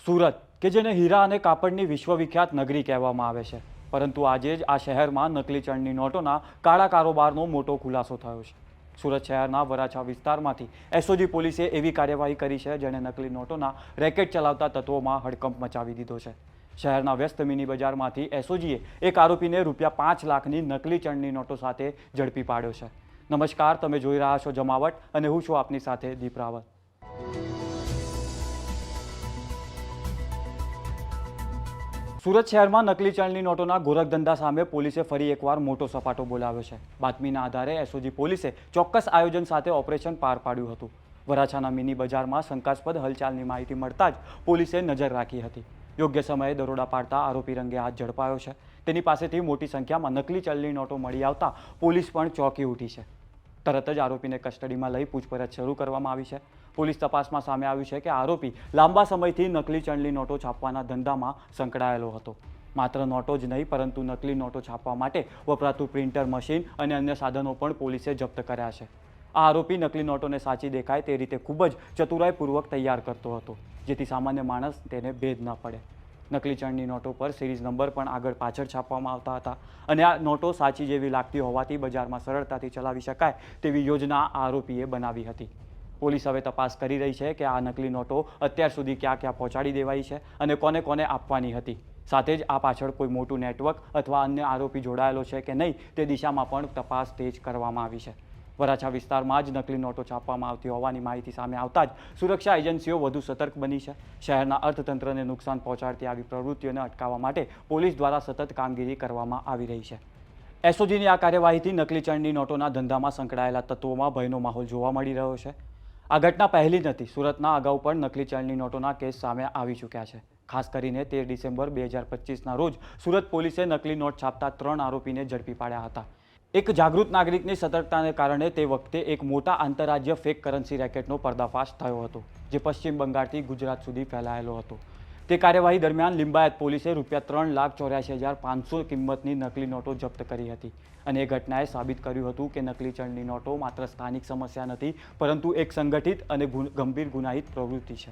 સુરત કે જેને હીરા અને કાપડની વિશ્વવિખ્યાત નગરી કહેવામાં આવે છે, પરંતુ આજે જ આ શહેરમાં નકલી ચલણી નોટોના કાળા કારોબારનો મોટો ખુલાસો થયો છે। સુરત શહેરના વરાછા વિસ્તારમાંથી એસઓજી પોલીસે એવી કાર્યવાહી કરી છે જેણે નકલી નોટોના રેકેટ ચલાવતા તત્વોમાં હડકંપ મચાવી દીધો છે। શહેરના વ્યસ્ત મિની બજારમાંથી એસઓજીએ એક આરોપીને ₹5 લાખની નકલી ચલણી નોટો સાથે ઝડપી પાડ્યો છે। નમસ્કાર, તમે જોઈ રહ્યા છો જમાવટ અને હું છું આપની સાથે દીપ રાવત। સુરત શહેરમાં નકલી ચલણી નોટોના ગોરખધંધા સામે પોલીસે ફરી એકવાર મોટો સપાટો બોલાવ્યો છે। બાતમીના આધારે એસઓજી પોલીસે ચોક્કસ આયોજન સાથે ઓપરેશન પાર પાડ્યું હતું। વરાછાના મિની બજારમાં શંકાસ્પદ હલચાલની માહિતી મળતા જ પોલીસે નજર રાખી હતી। યોગ્ય સમયે દરોડા પાડતા આરોપી રંગે હાથ ઝડપાયો છે। તેની પાસેથી મોટી સંખ્યામાં નકલી ચલણી નોટો મળી આવતા પોલીસ પણ ચોંકી ઉઠી છે। તરત જ આરોપીને કસ્ટડીમાં લઈ પૂછપરછ શરૂ કરવામાં આવી છે। પોલીસ તપાસમાં સામે આવ્યું છે કે આરોપી લાંબા સમયથી નકલી ચલણી નોટો છાપવાના ધંધામાં સંકળાયેલો હતો। માત્ર નોટો જ નહીં, પરંતુ નકલી નોટો છાપવા માટે વપરાતું પ્રિન્ટર મશીન અને અન્ય સાધનો પણ પોલીસે જપ્ત કર્યા છે। આ આરોપી નકલી નોટોને સાચી દેખાય તે રીતે ખૂબ જ ચતુરાઈપૂર્વક તૈયાર કરતો હતો, જેથી સામાન્ય માણસ તેને ભેદ ન પડે। નકલી ચલણી નોટો પર સિરીઝ નંબર પણ આગળ પાછળ છાપવામાં આવતા હતા અને આ નોટો સાચી જેવી લાગતી હોવાથી બજારમાં સરળતાથી ચલાવી શકાય તેવી યોજના આરોપીએ બનાવી હતી। પોલીસ હવે તપાસ કરી રહી છે કે આ નકલી નોટો અત્યાર સુધી ક્યાં ક્યાં પહોંચાડી દેવાઈ છે અને કોને કોને આપવાની હતી। સાથે જ આ પાછળ કોઈ મોટું નેટવર્ક અથવા અન્ય આરોપી જોડાયેલો છે કે નહીં તે દિશામાં પણ તપાસ તેજ કરવામાં આવી છે। વરાછા વિસ્તારમાં જ નકલી નોટો છાપવામાં આવતી હોવાની માહિતી સામે આવતા જ સુરક્ષા એજન્સીઓ વધુ સતર્ક બની છે। શહેરના અર્થતંત્રને નુકસાન પહોંચાડતી આવી પ્રવૃત્તિઓને અટકાવવા માટે પોલીસ દ્વારા સતત કામગીરી કરવામાં આવી રહી છે। એસઓજીની આ કાર્યવાહીથી નકલી ચલણી નોટોના ધંધામાં સંકળાયેલા તત્વોમાં ભયનો માહોલ જોવા મળી રહ્યો છે। આ ઘટના પહેલી નથી। સુરતના અગાઉ પણ નકલી ચલણી નોટોના કેસ સામે આવી ચૂક્યા છે। ખાસ કરીને 13 ડિસેમ્બર 2025ના રોજ સુરત પોલીસે નકલી નોટ છાપતા 3 આરોપીને ઝડપી પાડ્યા હતા। એક જાગૃત નાગરિકની સતર્કતાને કારણે તે વખતે એક મોટા આંતરરાજ્ય ફેક કરન્સી રેકેટનો પર્દાફાશ થયો હતો, જે પશ્ચિમ બંગાળથી ગુજરાત સુધી ફેલાયેલો હતો। તે કાર્યવાહી દરમિયાન લિંબાયત પોલીસે ₹3,84,500 કિંમતની નકલી નોટો જપ્ત કરી હતી અને એ ઘટનાએ સાબિત કર્યું હતું કે નકલી ચલણી નોટો માત્ર સ્થાનિક સમસ્યા નથી, પરંતુ એક સંગઠિત અને ગંભીર ગુનાહિત પ્રવૃત્તિ છે।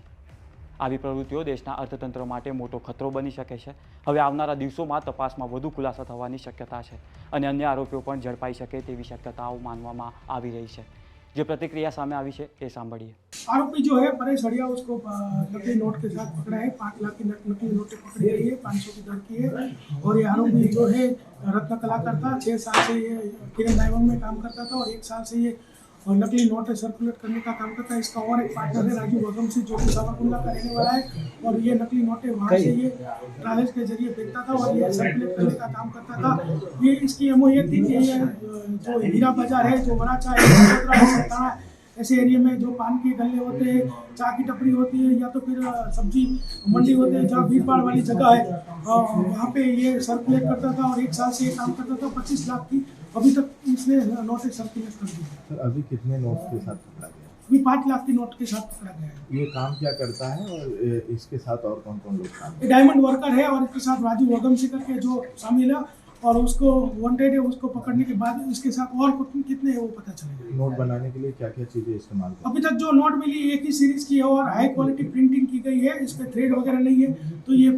આવી પ્રવૃત્તિઓ દેશના અર્થતંત્ર માટે મોટો ખતરો બની શકે છે। હવે આવનારા દિવસોમાં તપાસમાં વધુ ખુલાસા થવાની શક્યતા છે અને અન્ય આરોપીઓ પણ ઝડપાઈ શકે તેવી શક્યતાઓ માનવામાં આવી રહી છે। જે प्रतिक्रिया सामने आई है ये सांभळिए। आरोपी जो है परेश हड़िया, उसको नकली नोट के साथ पकड़ा है। 5 लाख की नकली नोटें पकड़ी गई है, 500 की दर की है। और ये आरोपी जो है रत्न कलाकार था। 6 साल से ये किरण डायमंड में काम करता था और 1 साल से ये नकली नोटें सर्कुलेट करने का काम करता है। इसका और एक पार्टनर है राजू वगम सिंह, जो कि सावरकुंडला का रहने वाला है। और ये नकली नोटें वहाँ से ये ट्रायल्स के जरिए बेचता था और ये सर्कुलेट करने का काम करता था। ये इसकी एमओ ये थी कि ये जो हीरा बाजार है, जो वराछा है, सताना ऐसे एरिया में जो पान के गल्ले होते हैं, चाय की टपरी होती है, या तो फिर सब्जी मंडी होती है जहाँ भीड़ भाड़ वाली जगह है, वहाँ पे ये सर्कुलेट करता था और 1 साल से ये काम करता था। 25 लाख की अभी तक इसने नोटें सर्कुलेट कर दी। सर, अभी कितने नोट के साथ पकड़ा गया? अभी 5 लाख की नोट के साथ पकड़ा गया है। ये काम क्या करता है और इसके साथ और कौन कौन लोग काम? ये डायमंड वर्कर है और इसके साथ राजू वगम सिंह करके जो शामिल है और उसको वांटेड है। उसको पकड़ने के बाद इसके साथ और कितने है वो पता चलेगा। नोट बनाने के लिए क्या क्या चीजें इस्तेमाल करते अभी तक जो नोट मिली एक ही सीरीज की है और हाई क्वालिटी प्रिंटिंग की गई है। इस पे थ्रेड वगैरह नहीं है, तो ये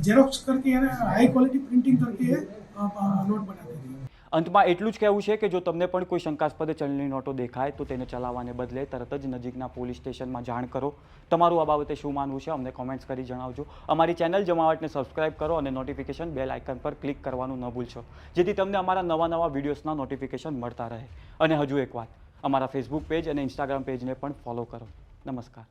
जेरोक्स करके हाई क्वालिटी प्रिंटिंग करके नोट बनाते हैं। અંતમાં એટલું જ કહેવું છે કે જો તમને પણ કોઈ શંકાસ્પદ ચલણી નોટો દેખાય તો તેને ચલાવવાને બદલે તરત જ નજીકના પોલીસ સ્ટેશનમાં જાણ કરો। તમારું આ બાબતે શું માનવું છે અમને કોમેન્ટ્સ કરી જણાવજો। અમારી ચેનલ જમાવટને સબસ્ક્રાઇબ કરો અને નોટિફિકેશન બેલ આઇકન પર ક્લિક કરવાનું ન ભૂલશો, જેથી તમને અમારા નવા વિડીયોઝના નોટિફિકેશન મળતા રહે। અને હજુ એક વાત, અમારા ફેસબુક પેજ અને ઇન્સ્ટાગ્રામ પેજને પણ ફોલો કરો। નમસ્કાર।